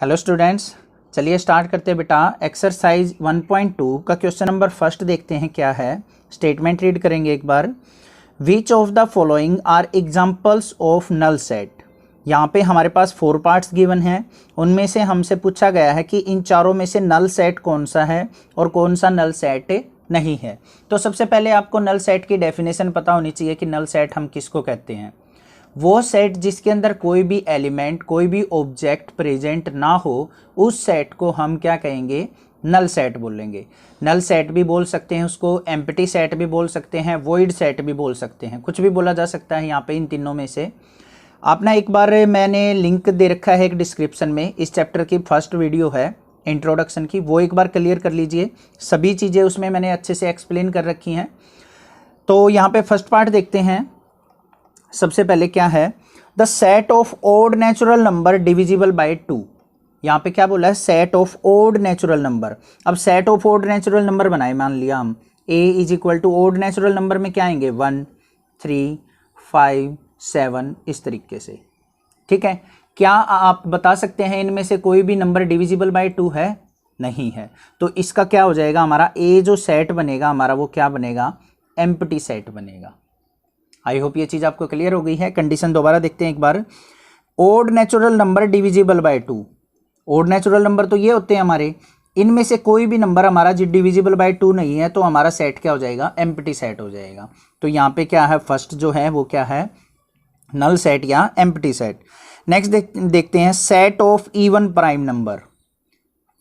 Hello students, चलिए start करते हैं बेटा। एक्सरसाइज 1.2 का क्वेश्चन नंबर फर्स्ट देखते हैं क्या है। स्टेटमेंट रीड करेंगे एक बार। Which of the following are examples of null set. यहाँ पे हमारे पास 4 पार्ट्स गिवन हैं, उनमें से हमसे पूछा गया है कि इन चारों में से नल सेट कौन सा है और कौन सा नल सेट नहीं है। तो सबसे पहले आपको नल सेट की डेफिनेशन पता होनी चाहिए कि नल सेट हम किसको कहते हैं। वो सेट जिसके अंदर कोई भी एलिमेंट, कोई भी ऑब्जेक्ट प्रेजेंट ना हो, उस सेट को हम क्या कहेंगे, नल सेट बोलेंगे। नल सेट भी बोल सकते हैं उसको, एम्प्टी सेट भी बोल सकते हैं, वॉइड सेट भी बोल सकते हैं, कुछ भी बोला जा सकता है यहाँ पे इन तीनों में से। आप ना एक बार मैंने लिंक दे रखा है एक डिस्क्रिप्शन में, इस चैप्टर की फर्स्ट वीडियो है इंट्रोडक्शन की, वो एक बार क्लियर कर लीजिए। सभी चीज़ें उसमें मैंने अच्छे से एक्सप्लेन कर रखी हैं। तो यहाँ पे फर्स्ट पार्ट देखते हैं। सबसे पहले क्या है, the set of odd natural number divisible by 2। यहाँ पे क्या बोला है, set of odd natural number. अब set of odd natural number बनाए, मान लिया हम a is equal to odd natural number में क्या आएंगे 1, 3, 5, 7 इस तरीके से। ठीक है, क्या आप बता सकते हैं इनमें से कोई भी नंबर डिविजिबल बाय 2 है? नहीं है। तो इसका क्या हो जाएगा, हमारा a जो सेट बनेगा हमारा वो क्या बनेगा, एम्प्टी सेट बनेगा। आई होप ये चीज़ आपको क्लियर हो गई है। कंडीशन दोबारा देखते हैं एक बार। Odd natural number divisible by 2। Odd natural number तो ये होते हैं हमारे, इनमें से कोई भी नंबर हमारा जो डिविजिबल बाय 2 नहीं है तो हमारा सेट क्या हो जाएगा, एम्प्टी सेट हो जाएगा। तो यहाँ पे क्या है, फर्स्ट जो है वो क्या है, नल सेट या एम्प्टी सेट। नेक्स्ट देखते हैं set of even prime number.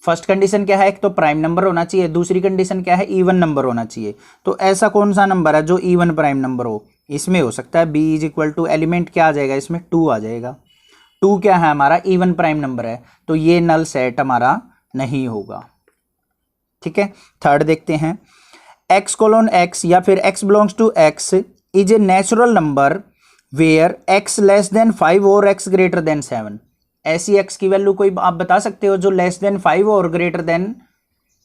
First condition क्या है, एक तो प्राइम नंबर होना चाहिए, दूसरी कंडीशन क्या है, इवन नंबर होना चाहिए। तो ऐसा कौन सा नंबर है जो इवन प्राइम नंबर हो? इसमें हो सकता है b is equal to element क्या आ जाएगा, इसमें 2 आ जाएगा। 2 क्या है हमारा, इवन प्राइम नंबर है, तो ये नल सेट हमारा नहीं होगा। ठीक है, थर्ड देखते हैं। x:x या फिर x belongs to x is a natural number where x less than 5 और x ग्रेटर देन 7। ऐसी x की वैल्यू कोई आप बता सकते हो जो लेस देन 5 और ग्रेटर देन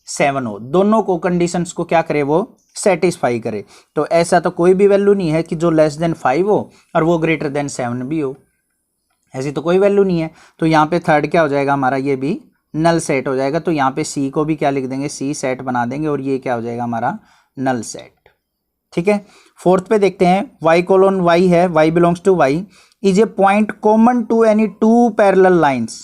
7 हो, दोनों को कंडीशंस को क्या करे, वो सेटिस्फाई करे। तो ऐसा तो कोई भी वैल्यू नहीं है कि जो लेस देन 5 हो और वो ग्रेटर देन 7 भी हो, ऐसी तो कोई वैल्यू नहीं है। तो यहाँ पे थर्ड क्या हो जाएगा हमारा, ये भी नल सेट हो जाएगा। तो यहाँ पे सी को भी क्या लिख देंगे, सी सेट बना देंगे और ये क्या हो जाएगा हमारा नल सेट। ठीक है, फोर्थ पे देखते हैं। y:y है, y belongs to y is a point common to any 2 parallel lines.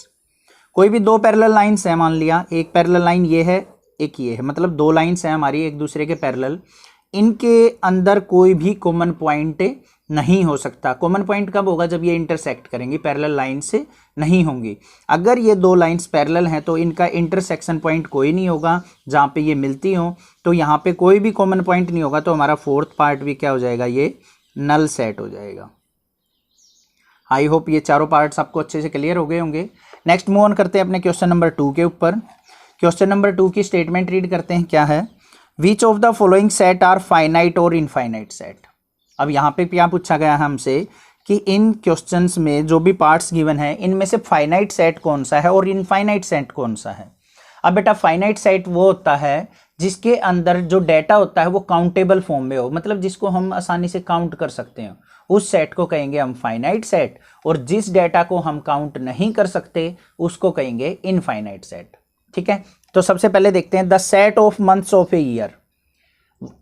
कोई भी 2 पैरेलल लाइंस है, मान लिया एक पैरेलल लाइन ये है, एक ये है, मतलब 2 लाइंस हैं हमारी एक दूसरे के पैरेलल। इनके अंदर कोई भी कॉमन पॉइंट नहीं हो सकता। कॉमन पॉइंट कब होगा, जब ये इंटरसेक्ट करेंगी, पैरेलल लाइन से नहीं होंगी। अगर ये 2 लाइंस पैरेलल हैं तो इनका इंटरसेक्शन पॉइंट कोई नहीं होगा जहाँ पे ये मिलती हो, तो यहाँ पे कोई भी कॉमन पॉइंट नहीं होगा। तो हमारा फोर्थ पार्ट भी क्या हो जाएगा, ये नल सेट हो जाएगा। आई होप ये चारों पार्ट्स आपको अच्छे से क्लियर हो गए होंगे। नेक्स्ट मूव ऑन करते हैं अपने क्वेश्चन नंबर 2 के ऊपर। क्वेश्चन नंबर 2 की स्टेटमेंट रीड करते हैं क्या है। Which of the following set are finite और इनफाइनाइट सेट। अब यहाँ पे क्या पूछा गया है हमसे कि इन क्वेश्चंस में जो भी पार्ट्स गिवन है इनमें से फाइनाइट सेट कौन सा है और इनफाइनाइट सेट कौन सा है। अब बेटा फाइनाइट सेट वो होता है जिसके अंदर जो डेटा होता है वो काउंटेबल फॉर्म में हो, मतलब जिसको हम आसानी से काउंट कर सकते हैं, उस सेट को कहेंगे हम फाइनाइट सेट। और जिस डेटा को हम काउंट नहीं कर सकते उसको कहेंगे इनफाइनाइट सेट। ठीक है, तो सबसे पहले देखते हैं the set of months of a year.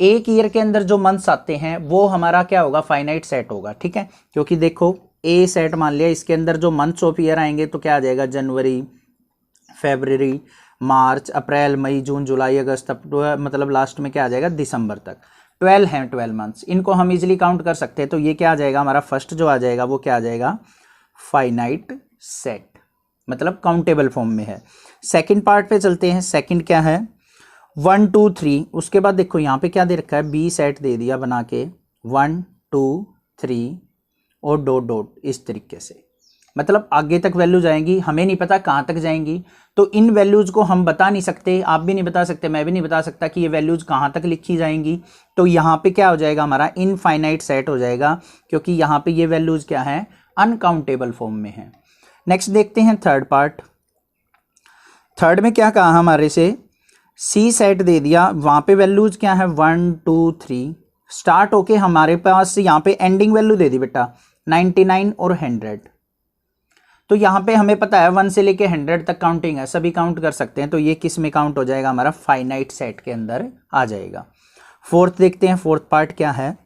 एक ईयर के अंदर जो मंथ्स आते हैं वो हमारा क्या होगा, फाइनाइट सेट होगा। ठीक है, क्योंकि देखो ए सेट मान लिया, इसके अंदर जो मंथ्स ऑफ ईयर आएंगे तो क्या आ जाएगा, जनवरी, फरवरी, मार्च, अप्रैल, मई, जून, जुलाई, अगस्त, मतलब लास्ट में क्या आ जाएगा, दिसंबर तक। 12 हैं 12 मंथ्स, इनको हम इजीली काउंट कर सकते हैं। तो ये क्या आ जाएगा हमारा फर्स्ट जो आ जाएगा वो क्या आ जाएगा, फाइनाइट सेट, मतलब काउंटेबल फॉर्म में है। सेकंड पार्ट पे चलते हैं। सेकंड क्या है, 1, 2, 3। उसके बाद देखो यहाँ पे क्या दे रखा है, बी सेट दे दिया बना के 1, 2, 3 और डॉट डॉट इस तरीके से, मतलब आगे तक वैल्यू जाएंगी, हमें नहीं पता कहाँ तक जाएंगी। तो इन वैल्यूज़ को हम बता नहीं सकते, आप भी नहीं बता सकते, मैं भी नहीं बता सकता कि ये वैल्यूज़ कहाँ तक लिखी जाएंगी। तो यहाँ पे क्या हो जाएगा हमारा इनफाइनाइट सेट हो जाएगा, क्योंकि यहाँ पे ये वैल्यूज़ क्या है, अनकाउंटेबल फॉर्म में है। नेक्स्ट देखते हैं थर्ड पार्ट। थर्ड में क्या कहा हमारे से, सी सेट दे दिया, वहाँ पे वैल्यूज़ क्या है 1, 2, 3 स्टार्ट होके हमारे पास यहाँ पे एंडिंग वैल्यू दे दी बेटा 99 और 100। तो यहाँ पे हमें पता है 1 से लेके 100 तक काउंटिंग है, सभी काउंट कर सकते हैं, तो ये किस में काउंट हो जाएगा, हमारा फाइनाइट सेट के अंदर आ जाएगा। फोर्थ देखते हैं, फोर्थ पार्ट क्या है,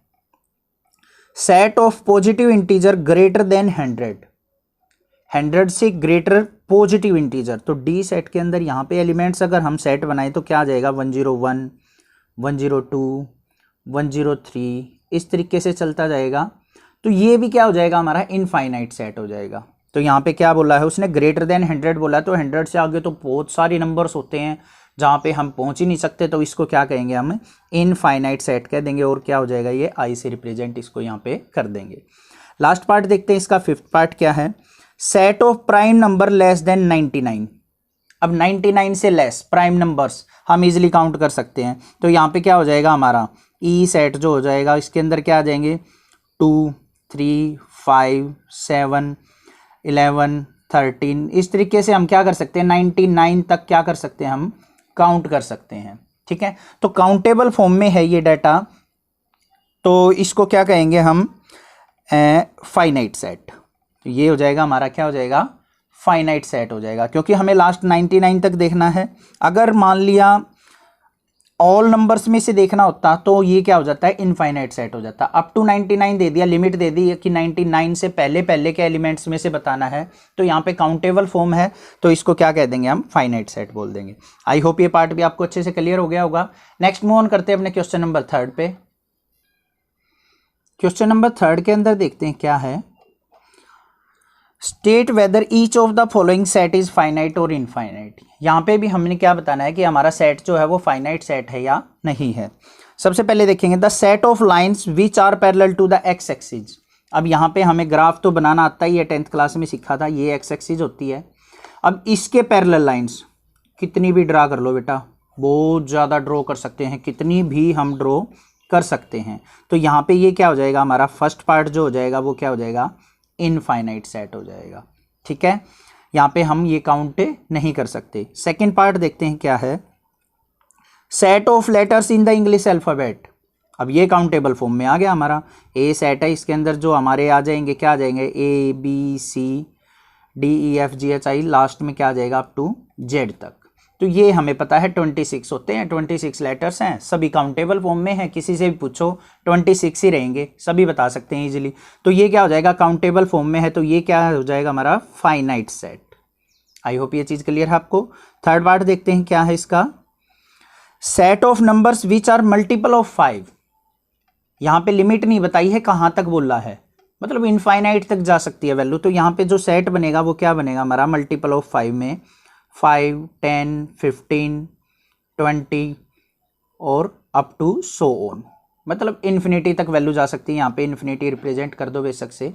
set of positive integer greater than 100 से ग्रेटर पॉजिटिव इंटीजर। तो डी सेट के अंदर यहाँ पे एलिमेंट्स अगर हम सेट बनाए तो क्या आ जाएगा, 101, 102, 103, इस तरीके से चलता जाएगा। तो ये भी क्या हो जाएगा, हमारा इनफाइनाइट सेट हो जाएगा। तो यहाँ पे क्या बोला है उसने, ग्रेटर देन 100 बोला, तो 100 से आगे तो बहुत सारे नंबर्स होते हैं जहाँ पे हम पहुँच ही नहीं सकते, तो इसको क्या कहेंगे, हम इनफाइनाइट सेट कह देंगे। और क्या हो जाएगा, ये आई से रिप्रेजेंट इसको यहाँ पे कर देंगे। लास्ट पार्ट देखते हैं इसका, फिफ्थ पार्ट क्या है, set of prime number less than 99। अब 99 से लेस प्राइम नंबर्स हम इजीली काउंट कर सकते हैं, तो यहाँ पे क्या हो जाएगा, हमारा ई सेट जो हो जाएगा, इसके अंदर क्या आ जाएंगे, 2, 3, 5, 7, 11, 13, इस तरीके से हम क्या कर सकते हैं, 99 तक क्या कर सकते हैं, हम काउंट कर सकते हैं। ठीक है, तो काउंटेबल फॉर्म में है ये डाटा, तो इसको क्या कहेंगे हम, फाइनाइट सेट। तो ये हो जाएगा हमारा, क्या हो जाएगा, फाइनाइट सेट हो जाएगा, क्योंकि हमें लास्ट 99 तक देखना है। अगर मान लिया ऑल नंबर्स में से देखना होता तो ये क्या हो जाता है, इनफाइनाइट सेट हो जाता। अप टू 99 दे दिया, लिमिट दे दी कि 99 से पहले पहले के एलिमेंट्स में से बताना है, तो यहाँ पे काउंटेबल फॉर्म है, तो इसको क्या कह देंगे, हम फाइनाइट सेट बोल देंगे। आई होप ये पार्ट भी आपको अच्छे से क्लियर हो गया होगा। नेक्स्ट मूव ऑन करते हैं अपने क्वेश्चन नंबर 3 पे। क्वेश्चन नंबर 3 के अंदर देखते हैं क्या है, state whether each of the following set is finite और इनफाइनाइट। यहाँ पे भी हमने क्या बताना है कि हमारा सेट जो है वो फाइनाइट सेट है या नहीं है। सबसे पहले देखेंगे the set of lines which are parallel to the X axis. अब यहाँ पे हमें ग्राफ तो बनाना आता ही है, 10th क्लास में सीखा था, ये एक्स एक्सिस होती है। अब इसके पैरेलल लाइंस कितनी भी ड्रा कर लो बेटा, बहुत ज़्यादा ड्रॉ कर सकते हैं, कितनी भी हम ड्रॉ कर सकते हैं। तो यहाँ पे ये क्या हो जाएगा, हमारा फर्स्ट पार्ट जो हो जाएगा वो क्या हो जाएगा, इनफाइनाइट सेट हो जाएगा। ठीक है, यहाँ पे हम ये काउंट नहीं कर सकते। सेकंड पार्ट देखते हैं क्या है, set of letters in the English alphabet. अब ये काउंटेबल फॉर्म में आ गया हमारा, ए सेट है, इसके अंदर जो हमारे आ जाएंगे, क्या आ जाएंगे, A B C D E F G H I, last में क्या आ जाएगा, अप टू जेड तक। तो ये हमें पता है 26 होते हैं, 26 लेटर्स हैं, सभी काउंटेबल फॉर्म में है, किसी से भी पूछो 26 ही रहेंगे, सभी बता सकते हैं इजीली। तो ये क्या हो जाएगा, काउंटेबल फॉर्म में है, तो ये क्या हो जाएगा, हमारा फाइनाइट सेट। आई होप ये चीज़ क्लियर है आपको। थर्ड पार्ट देखते हैं क्या है इसका, set of numbers which are multiple of 5। यहाँ पे लिमिट नहीं बताई है, कहाँ तक बोल रहा है, मतलब इनफाइनाइट तक जा सकती है वैल्यू। तो यहाँ पे जो सेट बनेगा वो क्या बनेगा, हमारा मल्टीपल ऑफ 5 में 5, 10, 15, 20 और अप टू सो ऑन, मतलब इन्फिनिटी तक वैल्यू जा सकती है। यहाँ पे इन्फिनिटी रिप्रेजेंट कर दो बेशक से,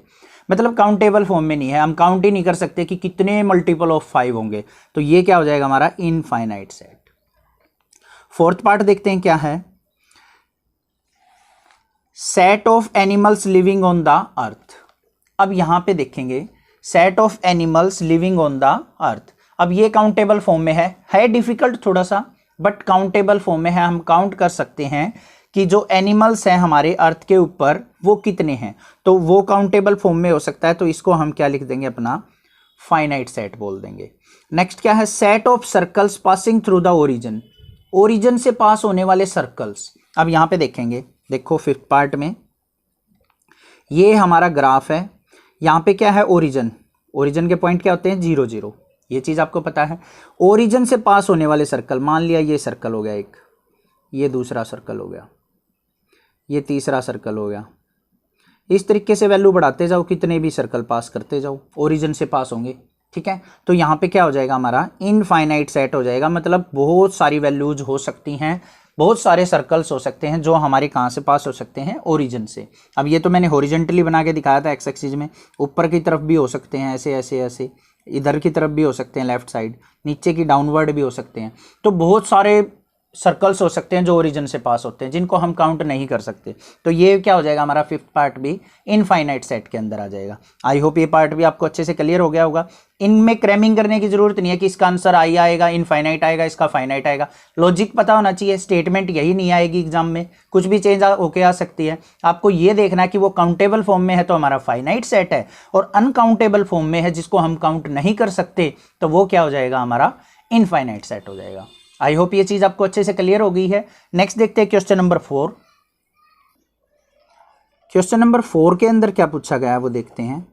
मतलब काउंटेबल फॉर्म में नहीं है, हम काउंट ही नहीं कर सकते कि कितने मल्टीपल ऑफ 5 होंगे। तो ये क्या हो जाएगा, हमारा इनफाइनाइट सेट। फोर्थ पार्ट देखते हैं क्या है, set of animals living on the earth. अब यहाँ पे देखेंगे set of animals living on the earth. अब ये काउंटेबल फॉर्म में है डिफिकल्ट थोड़ा सा, बट काउंटेबल फॉर्म में है, हम काउंट कर सकते हैं कि जो एनिमल्स हैं हमारे अर्थ के ऊपर वो कितने हैं, तो वो काउंटेबल फॉर्म में हो सकता है। तो इसको हम क्या लिख देंगे, अपना फाइनाइट सेट बोल देंगे। नेक्स्ट क्या है, set of circles passing through the origin. Origin से पास होने वाले सर्कल्स। अब यहाँ पे देखेंगे, देखो फिफ्थ पार्ट में ये हमारा ग्राफ है, यहाँ पे क्या है, ओरिजिन। ओरिजिन के पॉइंट क्या होते हैं, 0 0, ये चीज़ आपको पता है। ओरिजिन से पास होने वाले सर्कल, मान लिया ये सर्कल हो गया एक, ये दूसरा सर्कल हो गया, ये तीसरा सर्कल हो गया। इस तरीके से वैल्यू बढ़ाते जाओ, कितने भी सर्कल पास करते जाओ, ओरिजिन से पास होंगे। ठीक है, तो यहाँ पे क्या हो जाएगा, हमारा इनफाइनाइट सेट हो जाएगा, मतलब बहुत सारी वैल्यूज हो सकती हैं, बहुत सारे सर्कल्स हो सकते हैं जो हमारे कहाँ से पास हो सकते हैं, ओरिजिन से। अब ये तो मैंने हॉरिजॉन्टली बना के दिखाया था एक्स एक्सिस में, ऊपर की तरफ भी हो सकते हैं ऐसे ऐसे ऐसे, इधर की तरफ भी हो सकते हैं लेफ्ट साइड, नीचे की डाउनवर्ड भी हो सकते हैं। तो बहुत सारे सर्कल्स हो सकते हैं जो ओरिजिन से पास होते हैं, जिनको हम काउंट नहीं कर सकते। तो ये क्या हो जाएगा हमारा फिफ्थ पार्ट भी इनफाइनाइट सेट के अंदर आ जाएगा। आई होप ये पार्ट भी आपको अच्छे से क्लियर हो गया होगा। इनमें क्रैमिंग करने की जरूरत नहीं है कि इसका आंसर आई आएगा, इनफाइनाइट आएगा, इसका फाइनाइट आएगा। लॉजिक पता होना चाहिए, स्टेटमेंट यही नहीं आएगी एग्जाम में, कुछ भी चेंज होके आ सकती है। आपको ये देखना है कि वो काउंटेबल फॉर्म में है तो हमारा फाइनाइट सेट है, और अनकाउंटेबल फॉर्म में है जिसको हम काउंट नहीं कर सकते तो वो क्या हो जाएगा हमारा इनफाइनाइट सेट हो जाएगा। आई होप ये चीज आपको अच्छे से क्लियर हो गई है। नेक्स्ट देखते हैं क्वेश्चन नंबर 4। क्वेश्चन नंबर 4 के अंदर क्या पूछा गया है वो देखते हैं।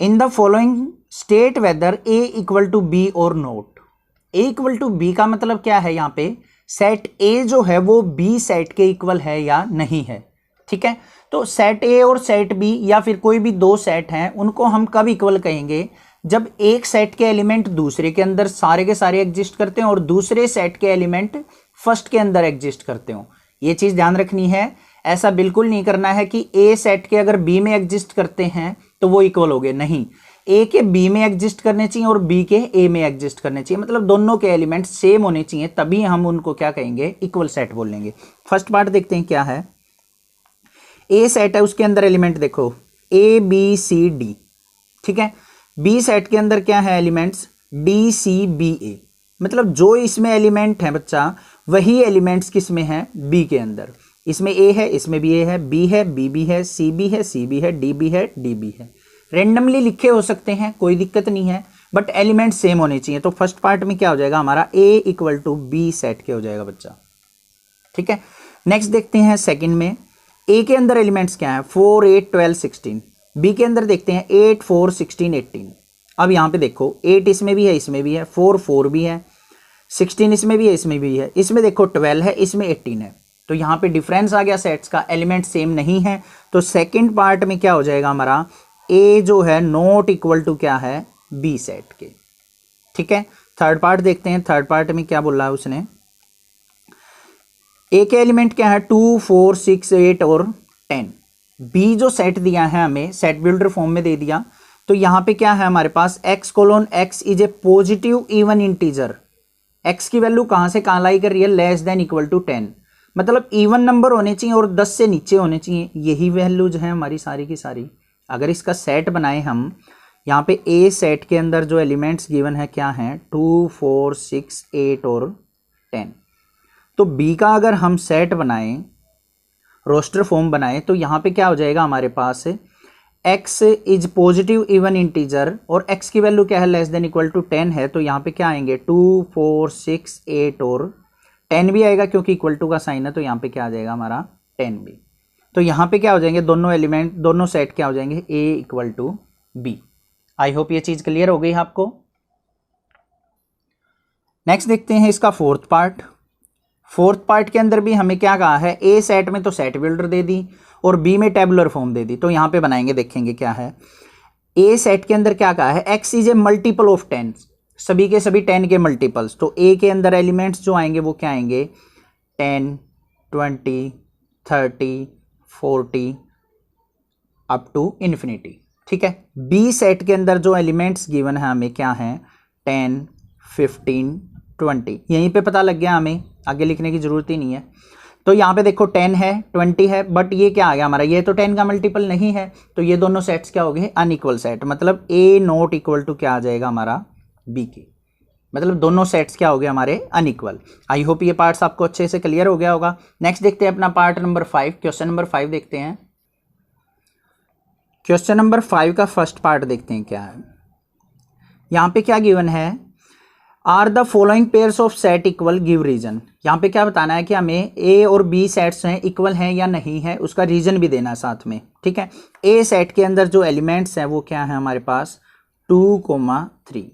In the following state whether A equal to B और not. A equal to B का मतलब क्या है, यहाँ पे सेट ए जो है वो बी सेट के इक्वल है या नहीं है। ठीक है, तो सेट ए और सेट बी या फिर कोई भी दो सेट हैं उनको हम कब इक्वल कहेंगे, जब एक सेट के एलिमेंट दूसरे के अंदर सारे के सारे एग्जिस्ट करते हैं और दूसरे सेट के एलिमेंट फर्स्ट के अंदर एग्जिस्ट करते हो। ये चीज ध्यान रखनी है। ऐसा बिल्कुल नहीं करना है कि ए सेट के अगर बी में एग्जिस्ट करते हैं तो वो इक्वल हो गए, नहीं। ए के बी में एग्जिस्ट करने चाहिए और बी के ए में एग्जिस्ट करने चाहिए, मतलब दोनों के एलिमेंट सेम होने चाहिए, तभी हम उनको क्या कहेंगे इक्वल सेट बोलेंगे। फर्स्ट पार्ट देखते हैं क्या है। ए सेट है, उसके अंदर एलिमेंट देखो ए बी सी डी। ठीक है, बी सेट के अंदर क्या है एलिमेंट्स डी सी बी ए, मतलब जो इसमें एलिमेंट है बच्चा वही एलिमेंट्स किस में है बी के अंदर। इसमें ए है, इसमें भी ए है, बी है, बी भी है, सी भी है, सी भी है, डी भी है, डी भी है। रेंडमली लिखे हो सकते हैं, कोई दिक्कत नहीं है, बट एलिमेंट सेम होने चाहिए। तो फर्स्ट पार्ट में क्या हो जाएगा हमारा ए इक्वल टू बी सेट के हो जाएगा बच्चा। ठीक है, नेक्स्ट देखते हैं सेकंड में। ए के अंदर एलिमेंट्स क्या है 4 8 12 16। बी के अंदर देखते हैं 8 4 16 18। अब यहाँ पे देखो 8 इसमें भी है, इसमें भी है, 4 4 भी है, 16 इसमें भी है, इसमें भी है, इसमें देखो 12 है, इसमें 18 है। तो यहाँ पे डिफरेंस आ गया सेट्स का, एलिमेंट सेम नहीं है। तो सेकंड पार्ट में क्या हो जाएगा हमारा ए जो है नॉट इक्वल टू क्या है बी सेट के। ठीक है, थर्ड पार्ट देखते हैं। थर्ड पार्ट में क्या बोला है उसने, ए के एलिमेंट क्या है 2 4 6 8 और 10। बी जो सेट दिया है हमें सेट बिल्डर फॉर्म में दे दिया, तो यहां पे क्या है हमारे पास x colon x is a positive even integer. x की वैल्यू कहां से कहां लाई कर रही है, लेस देन इक्वल टू 10, मतलब इवन नंबर होने चाहिए और 10 से नीचे होने चाहिए। यही वैल्यूज है हमारी सारी की सारी। अगर इसका सेट बनाए हम, यहाँ पे ए सेट के अंदर जो एलिमेंट्स गिवन है क्या है 2 4 6 8 और 10। तो बी का अगर हम सेट बनाएं, रोस्टर फॉर्म बनाए, तो यहाँ पे क्या हो जाएगा हमारे पास x is positive even integer और x की वैल्यू क्या है लेस देन इक्वल टू 10 है। तो यहाँ पे क्या आएंगे 2 4 6 8 और 10 भी आएगा, क्योंकि इक्वल टू का साइन है तो यहाँ पे क्या आ जाएगा हमारा 10 भी। तो यहाँ पे क्या हो जाएंगे दोनों एलिमेंट, दोनों सेट क्या हो जाएंगे a equal to B. I hope ये चीज क्लियर हो गई आपको। नेक्स्ट देखते हैं इसका फोर्थ पार्ट। फोर्थ पार्ट के अंदर भी हमें क्या कहा है, ए सेट में तो सेट बिल्डर दे दी और बी में टेबुलर फॉर्म दे दी। तो यहाँ पे बनाएंगे, देखेंगे क्या है। ए सेट के अंदर क्या कहा है x is A multiple of 10, सभी के सभी 10 के मल्टीपल्स। तो ए के अंदर एलिमेंट्स जो आएंगे वो क्या आएंगे 10 20 30 40 अप टू इन्फिनिटी। ठीक है, बी सेट के अंदर जो एलिमेंट्स गिवन है हमें क्या है 10 15 20। यहीं पे पता लग गया, हमें आगे लिखने की जरूरत ही नहीं है। तो यहाँ पे देखो 10 है 20 है, बट ये क्या आ गया हमारा, ये तो 10 का मल्टीपल नहीं है। तो ये दोनों सेट्स क्या हो गए अनइक्वल सेट, मतलब ए नॉट इक्वल टू क्या आ जाएगा हमारा बी के, मतलब दोनों सेट्स क्या हो गए हमारे अनइक्वल। आई होप ये पार्ट्स आपको अच्छे से क्लियर हो गया होगा। नेक्स्ट देखते हैं अपना पार्ट नंबर 5, क्वेश्चन नंबर 5 देखते हैं। क्वेश्चन नंबर 5 का फर्स्ट पार्ट देखते हैं क्या है। यहाँ पे क्या गिवन है, are the following pairs of set equal give reason. यहाँ पे क्या बताना है कि हमें ए और बी सेट्स हैं इक्वल हैं या नहीं है, उसका रीजन भी देना है साथ में। ठीक है, ए सेट के अंदर जो एलिमेंट्स हैं वो क्या है हमारे पास 2 3,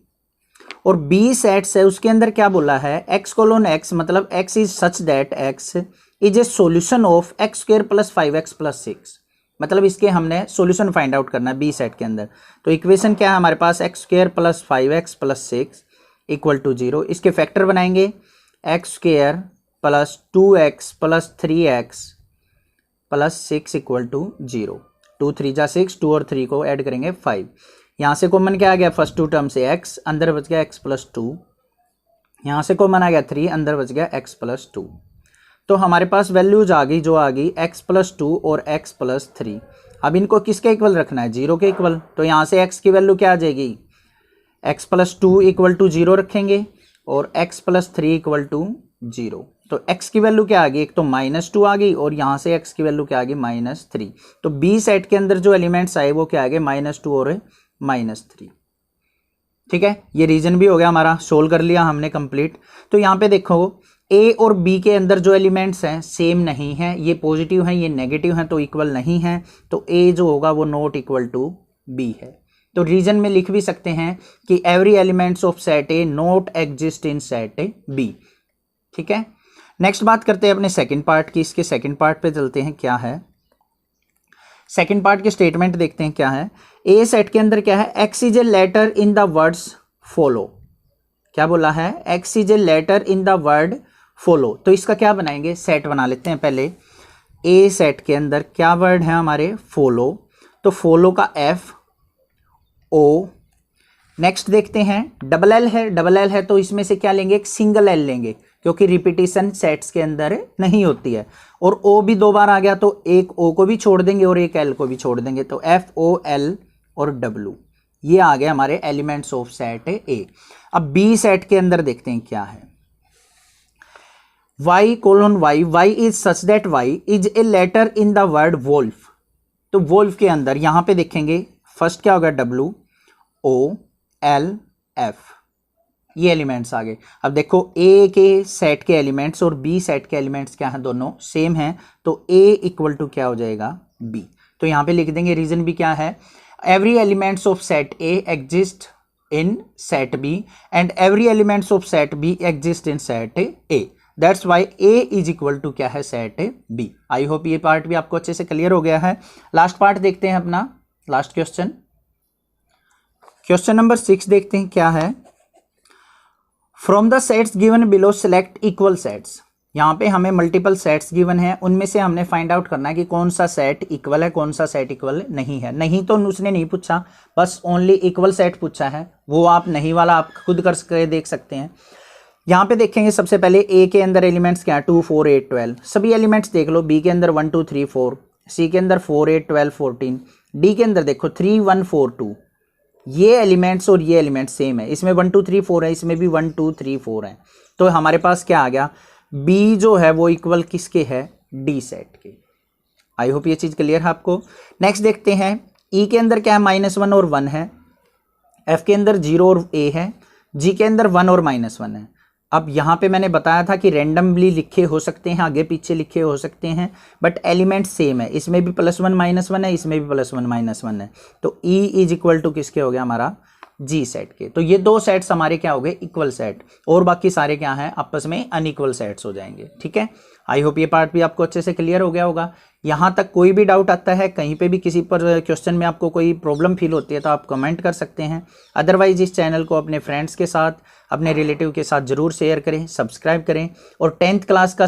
और बी सेट्स है उसके अंदर क्या बोला है x कोलोन x, मतलब x is such that x is a solution of x square plus 5x plus 6, मतलब इसके हमने सॉल्यूशन फाइंड आउट करना है बी सेट के अंदर। तो इक्वेशन क्या है हमारे पास x square plus 5x plus 6 equal to 0। इसके फैक्टर बनाएंगे x square plus 2x plus 3x plus 6 equal to 0। 2 3 जा 6, 2 और 3 को ऐड करेंगे 5। यहाँ से कॉमन क्या आ गया फर्स्ट टू टर्म से x, अंदर बच गया x प्लस 2 यहाँ से कॉमन आ गया 3, अंदर बच गया x+2। तो हमारे पास वैल्यूज आ गई, जो आ गई x+2 और x+3। अब इनको किसके इक्वल रखना है, 0 के इक्वल। तो यहाँ से x की वैल्यू क्या आ जाएगी, x+2 = 0 रखेंगे और x+3 = 0। तो x की वैल्यू क्या आ गई, एक तो -2 आ गई और यहाँ से x की वैल्यू क्या आ गई, -3। तो B सेट के अंदर जो एलिमेंट्स आए वो क्या आ गए, -2 और -3। ठीक है, ये रीजन भी हो गया हमारा, सोल्व कर लिया हमने कंप्लीट। तो यहाँ पे देखो A और B के अंदर जो एलिमेंट्स हैं सेम नहीं है, ये पॉजिटिव हैं ये नेगेटिव हैं, तो इक्वल नहीं है। तो A जो होगा वो नॉट इक्वल टू B है। तो रीजन में लिख भी सकते हैं कि every elements of set A not exist in set B। ठीक है, नेक्स्ट बात करते हैं अपने सेकंड पार्ट की। इसके सेकंड पार्ट पे चलते हैं, क्या है सेकंड पार्ट के स्टेटमेंट देखते हैं क्या है। ए सेट के अंदर क्या है, X is a letter in the words follow. क्या बोला है, X is a letter in the word follow. तो इसका क्या बनाएंगे, सेट बना लेते हैं पहले। ए सेट के अंदर क्या वर्ड है हमारे, फॉलो। तो फॉलो का F O। नेक्स्ट देखते हैं डबल एल है, तो इसमें से क्या लेंगे, एक सिंगल एल लेंगे क्योंकि रिपीटिशन सेट्स के अंदर नहीं होती है। और O भी 2 बार आ गया तो एक O को भी छोड़ देंगे और एक L को भी छोड़ देंगे। तो FOL और W ये आ गए हमारे एलिमेंट्स ऑफ सेट A। अब B सेट के अंदर देखते हैं क्या है, y is such that y is a letter in the word wolf. तो वोल्फ के अंदर यहां पे देखेंगे फर्स्ट क्या होगा, WOLF, ये एलिमेंट्स आ गए। अब देखो A के सेट के एलिमेंट्स और B सेट के एलिमेंट्स क्या हैं, दोनों सेम हैं। तो A इक्वल टू क्या हो जाएगा, B। तो यहां पे लिख देंगे, रीजन भी क्या है, every elements of set A exist in set B and every elements of set B exist in set A। That's why A is equal to क्या है, सेट B। आई होप ये पार्ट भी आपको अच्छे से क्लियर हो गया है। लास्ट पार्ट देखते हैं अपना, लास्ट क्वेश्चन नंबर 6 देखते हैं क्या है। From the sets given below select equal sets. यहाँ पे हमें मल्टीपल सेट्स गिवन है, उनमें से हमने फाइंड आउट करना है कि कौन सा सेट इक्वल है, कौन सा सेट इक्वल नहीं है। नहीं तो उसने नहीं पूछा, बस ओनली इक्वल सेट पूछा है, वो आप नहीं वाला आप खुद कर देख सकते हैं। यहाँ पे देखेंगे सबसे पहले ए के अंदर एलिमेंट्स क्या है, 2 4 8 12, सभी एलिमेंट्स देख लो। बी के अंदर 1 2 3 4, सी के अंदर 4 8 12 14, डी के अंदर देखो 3 1 4 2। ये एलिमेंट्स और ये एलिमेंट्स सेम है, इसमें 1 2 3 4 है, इसमें भी 1 2 3 4 है। तो हमारे पास क्या आ गया, बी जो है वो इक्वल किसके है, डी सेट के। आई होप ये चीज क्लियर है आपको। नेक्स्ट देखते हैं, ई के अंदर क्या है, -1 और 1 है, एफ के अंदर 0 और ए है, जी के अंदर 1 और -1 है। अब यहाँ पे मैंने बताया था कि रैंडमली लिखे हो सकते हैं, आगे पीछे लिखे हो सकते हैं, बट एलिमेंट सेम है। इसमें भी +1 -1 है, इसमें भी +1 -1 है। तो E इज इक्वल टू किसके हो गया, हमारा जी सेट के। तो ये 2 सेट्स हमारे क्या हो गए, इक्वल सेट, और बाकी सारे क्या हैं, आपस में अनइक्वल सेट्स हो जाएंगे। ठीक है, आई होप ये पार्ट भी आपको अच्छे से क्लियर हो गया होगा। यहाँ तक कोई भी डाउट आता है, कहीं पे भी किसी पर क्वेश्चन में आपको कोई प्रॉब्लम फील होती है तो आप कमेंट कर सकते हैं। अदरवाइज इस चैनल को अपने फ्रेंड्स के साथ, अपने रिलेटिव के साथ जरूर शेयर करें, सब्सक्राइब करें। और 10th क्लास का